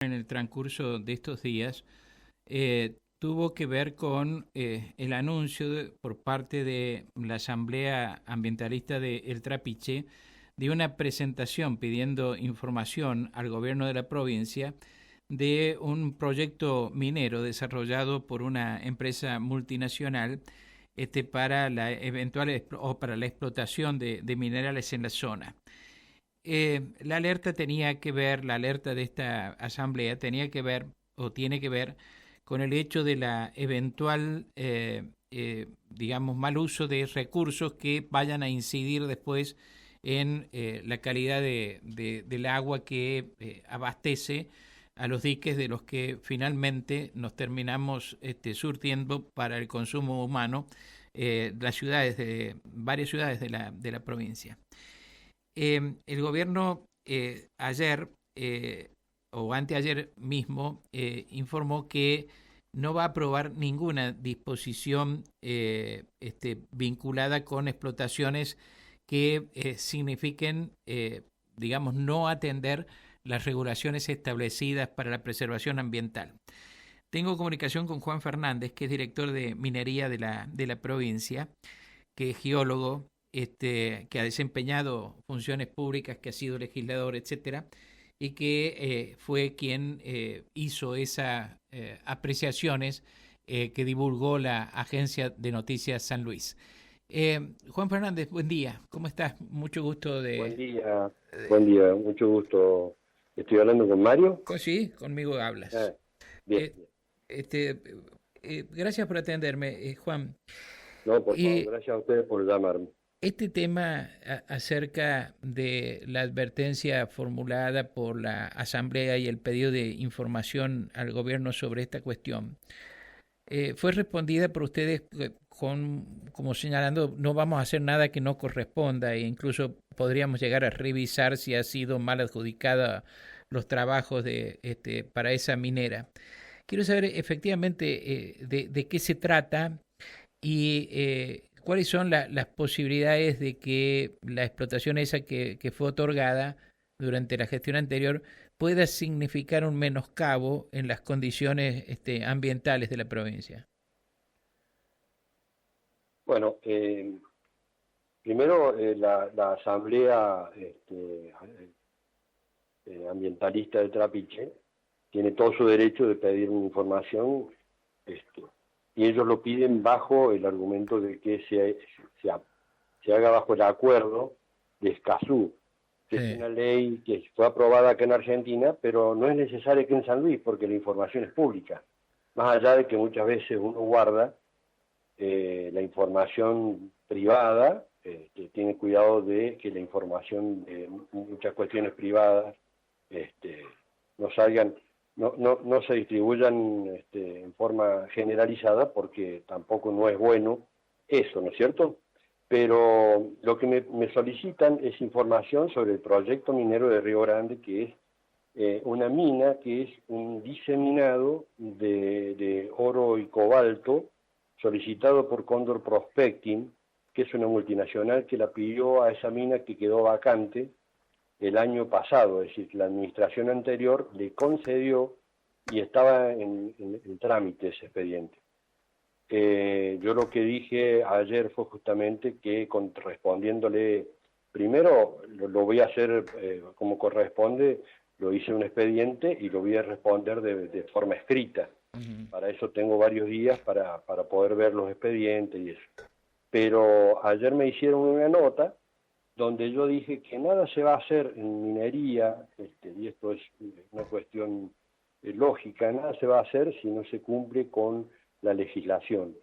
en el transcurso de estos días tuvo que ver con el anuncio por parte de la Asamblea Ambientalista de El Trapiche de una presentación pidiendo información al gobierno de la provincia de un proyecto minero desarrollado por una empresa multinacional para la eventual o para la explotación de minerales en la zona. La alerta tenía que ver, la alerta de esta asamblea tenía que ver o tiene que ver con el hecho de la eventual, digamos, mal uso de recursos que vayan a incidir después en la calidad del agua que abastece a los diques de los que finalmente nos terminamos surtiendo para el consumo humano las ciudades varias ciudades de la provincia. El gobierno ayer o anteayer mismo informó que no va a aprobar ninguna disposición vinculada con explotaciones que signifiquen, digamos, no atender las regulaciones establecidas para la preservación ambiental. Tengo comunicación con Juan Fernández, que es director de minería de la provincia, que es geólogo, que ha desempeñado funciones públicas, que ha sido legislador, etcétera, y que fue quien hizo esas apreciaciones que divulgó la agencia de noticias San Luis. Juan Fernández, buen día, ¿cómo estás? Mucho gusto Buen día, mucho gusto. Estoy hablando con Mario. Sí, conmigo hablas. Bien, Eh, bien. este, Gracias por atenderme, Juan. No, por favor, Eh, gracias a ustedes por llamarme. Este tema acerca de la advertencia formulada por la Asamblea y el pedido de información al gobierno sobre esta cuestión fue respondida por ustedes como señalando no vamos a hacer nada que no corresponda e incluso podríamos llegar a revisar si ha sido mal adjudicada los trabajos para esa minera. Quiero saber efectivamente de qué se trata y cuáles son las posibilidades de que la explotación esa que fue otorgada durante la gestión anterior pueda significar un menoscabo en las condiciones ambientales de la provincia. Bueno, primero la Asamblea Ambientalista de Trapiche tiene todo su derecho de pedir una información, este, y ellos lo piden bajo el argumento de que se haga bajo el acuerdo de Escazú, que es Sí, una ley que fue aprobada acá en Argentina, pero no es necesaria que en San Luis, porque la información es pública. Más allá de que muchas veces uno guarda la información privada, que tiene cuidado de que la información de muchas cuestiones privadas este, no salgan, no se distribuyan en forma generalizada, porque tampoco no es bueno eso, ¿no es cierto? Pero lo que me solicitan es información sobre el proyecto minero de Río Grande, que es una mina que es un diseminado de oro y cobalto solicitado por Condor Prospecting, que es una multinacional que la pidió a esa mina que quedó vacante el año pasado, es decir, que la administración anterior le concedió y estaba en trámite ese expediente. Yo lo que dije ayer fue justamente que respondiéndole, primero lo voy a hacer como corresponde, lo hice un expediente y lo voy a responder de forma escrita. uh-huh. Para eso tengo varios días para poder ver los expedientes y eso. Pero ayer me hicieron una nota donde yo dije que nada se va a hacer en minería, y esto es una cuestión lógica, nada se va a hacer si no se cumple con la legislación.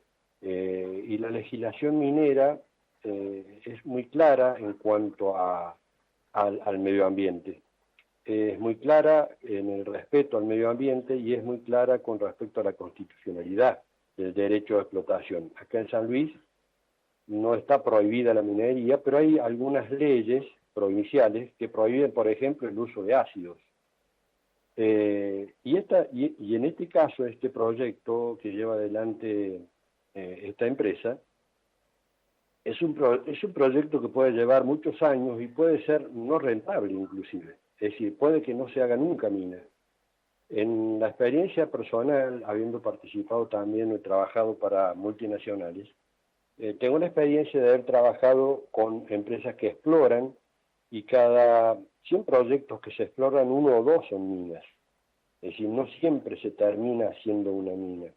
Y la legislación minera es muy clara en cuanto al medio ambiente. Es muy clara en el respeto al medio ambiente y es muy clara con respecto a la constitucionalidad del derecho de explotación. Acá en San Luis no está prohibida la minería, pero hay algunas leyes provinciales que prohíben, por ejemplo, el uso de ácidos. Y en este caso, este proyecto que lleva adelante esta empresa, es un proyecto que puede llevar muchos años y puede ser no rentable inclusive. Es decir, puede que no se haga nunca mina. En la experiencia personal, habiendo participado también y trabajado para multinacionales, tengo la experiencia de haber trabajado con empresas que exploran y cada 100 proyectos que se exploran, 1 o 2 son minas. Es decir, no siempre se termina haciendo una mina.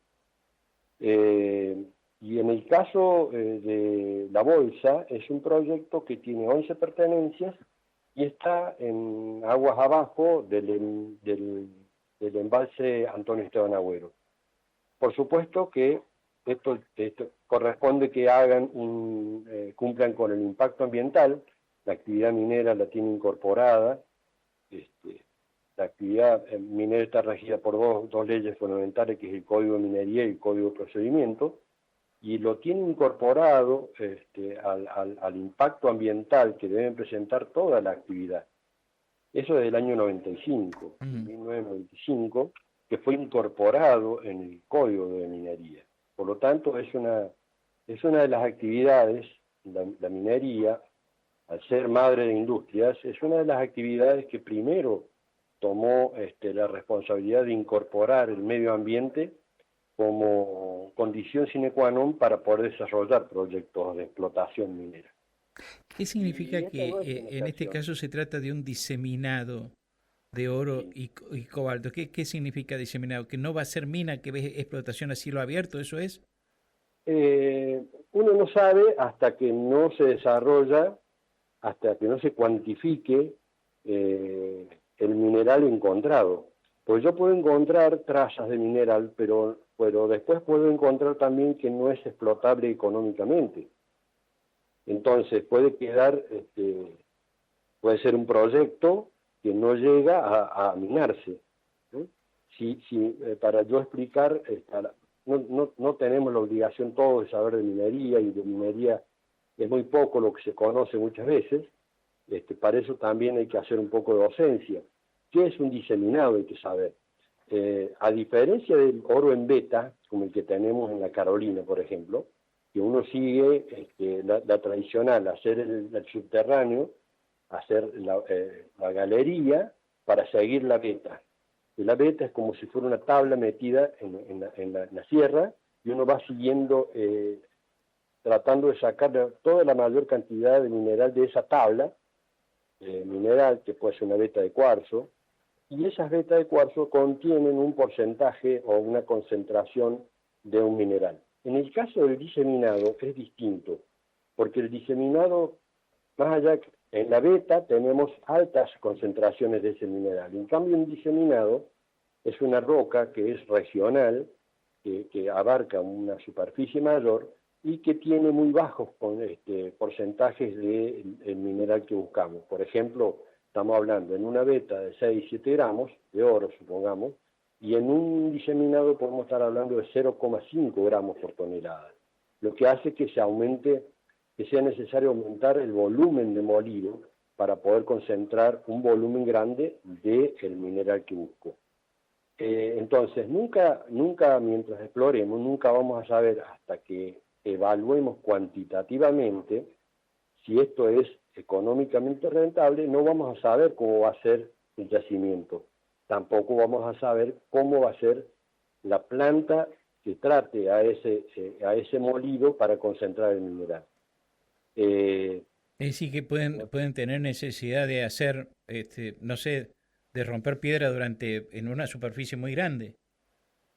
Y en el caso de la Bolsa, es un proyecto que tiene 11 pertenencias y está en aguas abajo del embalse Antonio Esteban Agüero. Por supuesto que esto corresponde que cumplan con el impacto ambiental. La actividad minera la tiene incorporada. La actividad minera está regida por dos leyes fundamentales, que es el Código de Minería y el Código de Procedimiento, y lo tiene incorporado al impacto ambiental que deben presentar toda la actividad. Eso es del año 95, 1995, que fue incorporado en el Código de Minería. Por lo tanto, es una de las actividades, la minería, al ser madre de industrias, es una de las actividades que primero tomó la responsabilidad de incorporar el medio ambiente como condición sine qua non para poder desarrollar proyectos de explotación minera. ¿Qué significa que en este caso se trata de un diseminado de oro y cobalto? ¿Qué significa diseminado? ¿Que no va a ser mina, que es explotación a cielo abierto? ¿Eso es? Uno no sabe hasta que no se desarrolla, hasta que no se cuantifique el mineral encontrado. Pues yo puedo encontrar trazas de mineral, pero después puedo encontrar también que no es explotable económicamente. Entonces puede quedar, puede ser un proyecto que no llega a minarse. ¿No? Para yo explicar, no tenemos la obligación todos de saber de minería, y de minería es muy poco lo que se conoce muchas veces. Para eso también hay que hacer un poco de docencia. ¿Qué es un diseminado? Hay que saber. A diferencia del oro en beta, como el que tenemos en la Carolina, por ejemplo, que uno sigue la tradicional, hacer el subterráneo, hacer la galería para seguir la beta. Y la beta es como si fuera una tabla metida en la sierra, y uno va siguiendo, tratando de sacar toda la mayor cantidad de mineral de esa tabla, mineral que puede ser una beta de cuarzo, y esas vetas de cuarzo contienen un porcentaje o una concentración de un mineral. En el caso del diseminado es distinto, porque el diseminado, más allá, en la beta tenemos altas concentraciones de ese mineral. En cambio, un diseminado es una roca que es regional, que abarca una superficie mayor y que tiene muy bajos porcentajes del mineral que buscamos. Por ejemplo, estamos hablando en una beta de 6-7 gramos de oro, supongamos, y en un diseminado podemos estar hablando de 0,5 gramos por tonelada, lo que hace que se aumente, que sea necesario aumentar el volumen de molido para poder concentrar un volumen grande del mineral que busco. Entonces, nunca mientras exploremos, nunca vamos a saber, hasta que evaluemos cuantitativamente si esto es económicamente rentable. No vamos a saber cómo va a ser el yacimiento. Tampoco vamos a saber cómo va a ser la planta que trate a ese molido para concentrar el mineral. Es decir, que pueden tener necesidad de hacer, no sé, de romper piedra en una superficie muy grande.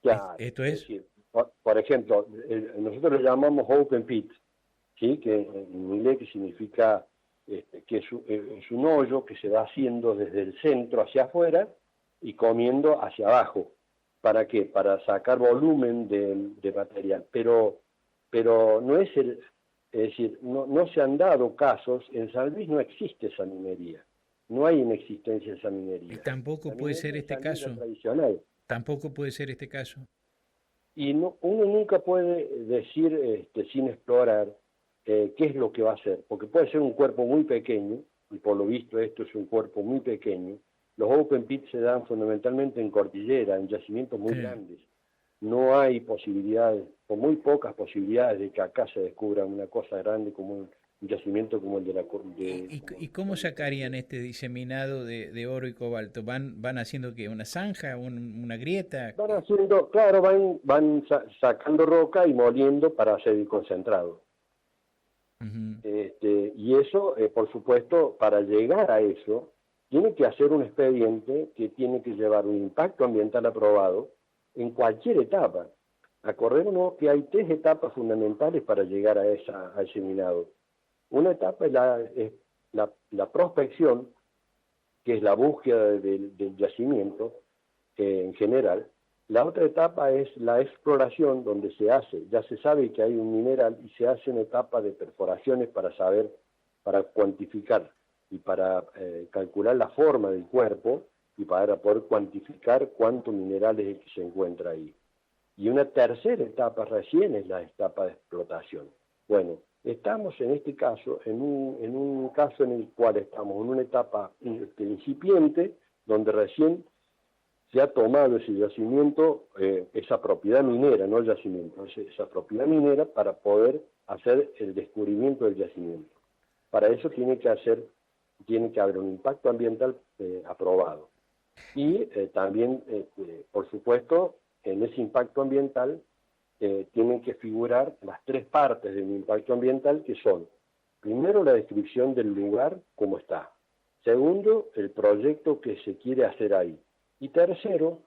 Claro, ¿Esto es? decir, por ejemplo, nosotros le llamamos open pit, ¿sí? Que en inglés que significa que es un hoyo que se va haciendo desde el centro hacia afuera y comiendo hacia abajo. ¿Para qué? Para sacar volumen de material. Pero no es es decir, no se han dado casos. En San Luis no existe esa minería. No hay inexistencia de esa minería. Y tampoco puede ser este caso. Tradicional. Tampoco puede ser este caso. Y uno nunca puede decir sin explorar qué es lo que va a hacer, porque puede ser un cuerpo muy pequeño, y por lo visto esto es un cuerpo muy pequeño. Los open pits se dan fundamentalmente en cordillera, en yacimientos muy grandes. No hay posibilidades, o muy pocas posibilidades, de que acá se descubra una cosa grande como yacimiento como el de la... ¿Y cómo sacarían este diseminado de oro y cobalto? ¿Van haciendo qué? ¿Una zanja? ¿Una grieta? Van haciendo, claro, sacando roca y moliendo para hacer el concentrado. Uh-huh. Y eso, por supuesto, para llegar a eso, tiene que hacer un expediente que tiene que llevar un impacto ambiental aprobado en cualquier etapa. Acordémonos que hay 3 etapas fundamentales para llegar a ese minado. Una etapa es la prospección, que es la búsqueda del yacimiento en general. La otra etapa es la exploración, donde ya se sabe que hay un mineral y se hace una etapa de perforaciones para cuantificar y para calcular la forma del cuerpo y para poder cuantificar cuánto mineral es el que se encuentra ahí. Y una tercera etapa recién es la etapa de explotación. Bueno, estamos en este caso, en un caso en el cual estamos en una etapa incipiente, donde recién se ha tomado ese yacimiento, esa propiedad minera, no el yacimiento, esa propiedad minera para poder hacer el descubrimiento del yacimiento. Para eso tiene que haber un impacto ambiental aprobado. Y también, por supuesto, en ese impacto ambiental tienen que figurar las 3 partes del impacto ambiental, que son, primero, la descripción del lugar como está. Segundo, el proyecto que se quiere hacer ahí. Y tercero,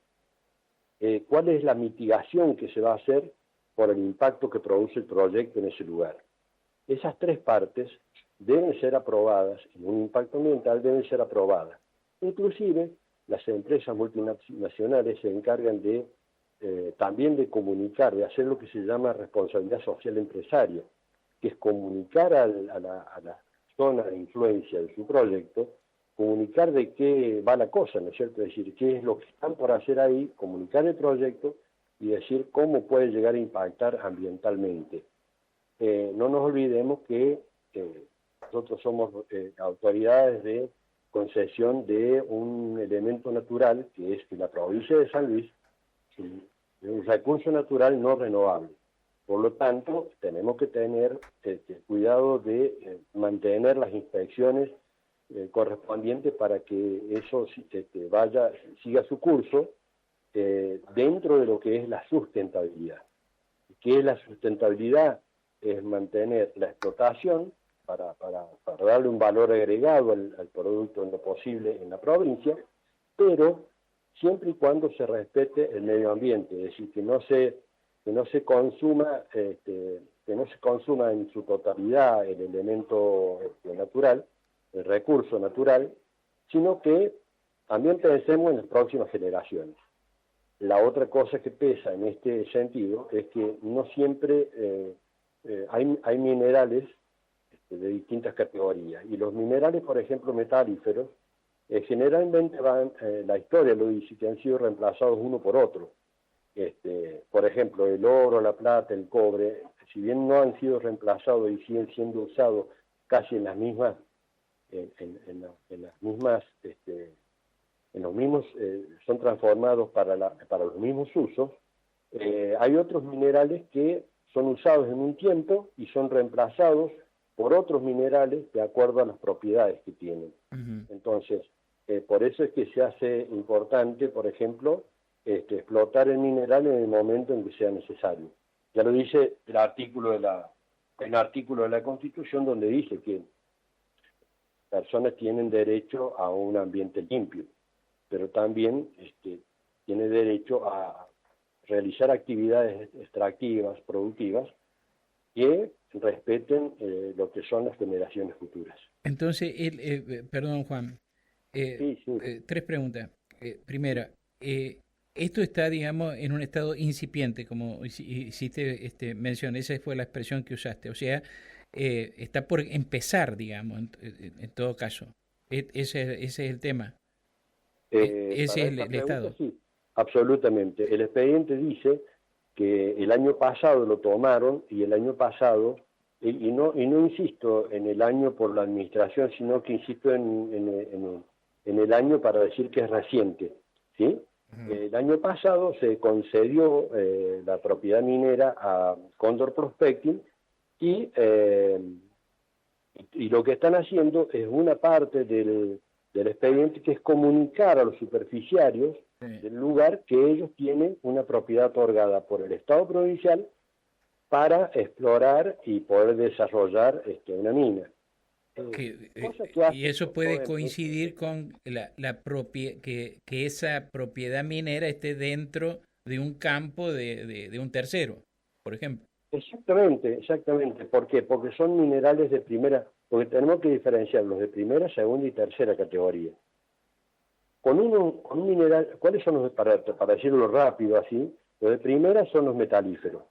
cuál es la mitigación que se va a hacer por el impacto que produce el proyecto en ese lugar. Esas 3 partes deben ser aprobadas, en un impacto ambiental deben ser aprobadas. Inclusive, las empresas multinacionales se encargan también de comunicar, de hacer lo que se llama responsabilidad social empresaria, que es comunicar a la zona de influencia de su proyecto, comunicar de qué va la cosa, ¿no es cierto? Es decir, qué es lo que están por hacer ahí, comunicar el proyecto y decir cómo puede llegar a impactar ambientalmente. No nos olvidemos que nosotros somos autoridades de concesión de un elemento natural, que es que la provincia de San Luis es un recurso natural no renovable. Por lo tanto, tenemos que tener cuidado de mantener las inspecciones correspondientes para que eso siga su curso dentro de lo que es la sustentabilidad. ¿Qué es la sustentabilidad? Es mantener la explotación para darle un valor agregado al producto en lo posible en la provincia, pero siempre y cuando se respete el medio ambiente, es decir, que no se consuma en su totalidad el elemento natural, el recurso natural, sino que también pensemos en las próximas generaciones. La otra cosa que pesa en este sentido es que no siempre hay minerales de distintas categorías, y los minerales, por ejemplo, metalíferos, generalmente la historia lo dice, que han sido reemplazados uno por otro. Por ejemplo, el oro, la plata, el cobre, si bien no han sido reemplazados y siguen siendo usados casi en las mismas, son transformados para los mismos usos, hay otros minerales que son usados en un tiempo y son reemplazados por otros minerales de acuerdo a las propiedades que tienen. Uh-huh. Entonces, por eso es que se hace importante, por ejemplo, explotar el mineral en el momento en que sea necesario. Ya lo dice el artículo de la Constitución, donde dice que personas tienen derecho a un ambiente limpio, pero también tiene derecho a realizar actividades extractivas, productivas, que respeten lo que son las generaciones futuras. Entonces, perdón, Juan, sí. 3 preguntas. Primera, esto está, digamos, en un estado incipiente, como hiciste mención, esa fue la expresión que usaste, o sea, está por empezar, digamos, en todo caso. Ese es el tema. Ese es el estado. Sí, absolutamente. El expediente dice que el año pasado lo tomaron, y el año pasado, y no insisto en el año por la administración, sino que insisto en el año para decir que es reciente, ¿sí? Uh-huh. El año pasado se concedió la propiedad minera a Condor Prospecting, y Y lo que están haciendo es una parte del expediente que es comunicar a los superficiarios del lugar que ellos tienen una propiedad otorgada por el Estado provincial para explorar y poder desarrollar una mina. Y eso puede coincidir con que esa propiedad minera esté dentro de un campo de un tercero, por ejemplo. Exactamente. ¿Por qué? Porque son minerales de primera, porque tenemos que diferenciar los de primera, segunda y tercera categoría. Con un mineral, ¿cuáles son los, para decirlo rápido así? Los de primera son los metalíferos,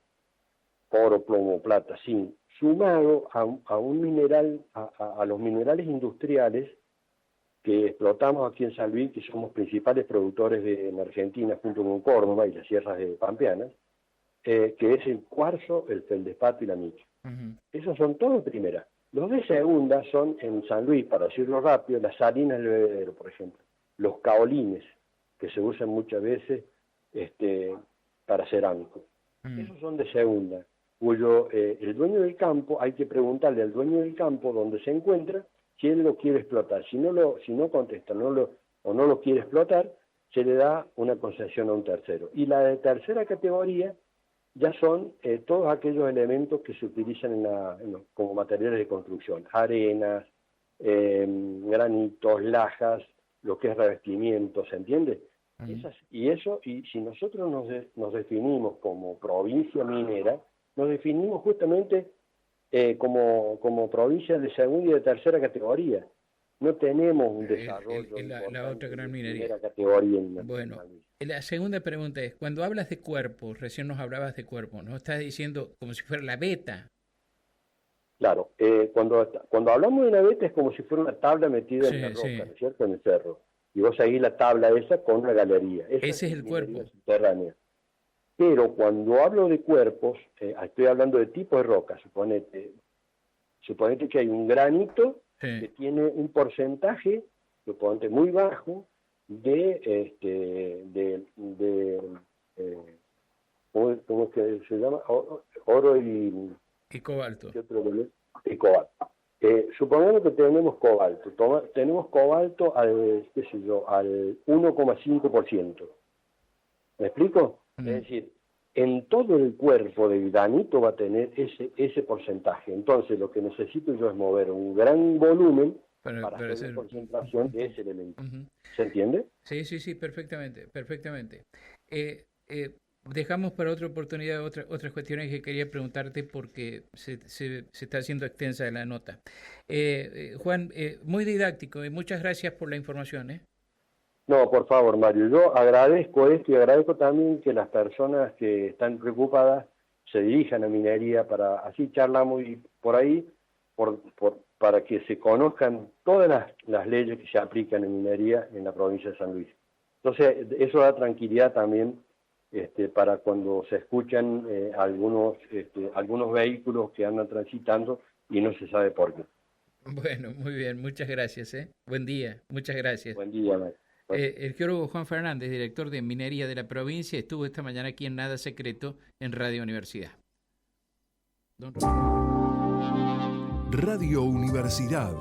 oro, plomo, plata, zinc, sumado a un mineral, a los minerales industriales que explotamos aquí en San Luis, que somos principales productores en Argentina, junto con Córdoba y las sierras de Pampeanas, que es el cuarzo, el feldespato y la mica. Esos son todos de primera. Los de segunda son, en San Luis, para decirlo rápido, las salinas del Bebedero, por ejemplo, los caolines, que se usan muchas veces para cerámico. Esos son de segunda, cuyo el dueño del campo, hay que preguntarle al dueño del campo donde se encuentra si él lo quiere explotar. Si no contesta o no lo quiere explotar, se le da una concesión a un tercero. Y la de tercera categoría ya son todos aquellos elementos que se utilizan como materiales de construcción, arenas, granitos, lajas, lo que es revestimiento, ¿se entiende? Y si nosotros nos definimos como provincia minera, nos definimos justamente como provincia de segunda y de tercera categoría. No tenemos un desarrollo la otra gran minería. De primera categoría. Bueno, la segunda pregunta es, cuando hablas de cuerpos, recién nos hablabas de cuerpos, ¿no? Estás diciendo como si fuera la veta. Claro, cuando hablamos de una veta es como si fuera una tabla metida en la roca, ¿no es cierto?, en el cerro. Y vos seguís la tabla esa con una galería. Ese es el cuerpo. Subterránea. Pero cuando hablo de cuerpos, estoy hablando de tipo de roca. Suponete que hay un granito que tiene un porcentaje, suponete muy bajo, ¿cómo es que se llama? Oro y cobalto. Y cobalto. Supongamos que tenemos cobalto. Tenemos cobalto al 1,5%. ¿Me explico? Es decir, en todo el cuerpo del granito va a tener ese porcentaje. Entonces, lo que necesito yo es mover un gran volumen para hacer la concentración de ese elemento. ¿Se entiende? Sí, perfectamente. Dejamos para otra oportunidad otras cuestiones que quería preguntarte porque se está haciendo extensa la nota. Juan, muy didáctico y muchas gracias por la información. No, por favor, Mario, yo agradezco esto y agradezco también que las personas que están preocupadas se dirijan a minería, así charlamos y por ahí, para que se conozcan todas las leyes que se aplican en minería en la provincia de San Luis. Entonces, eso da tranquilidad también para cuando se escuchan algunos vehículos que andan transitando y no se sabe por qué. Bueno, muy bien, muchas gracias. Buen día, muchas gracias. Buen día, Mario. El geólogo Juan Fernández, director de Minería de la provincia, estuvo esta mañana aquí en Nada Secreto en Radio Universidad. Radio Universidad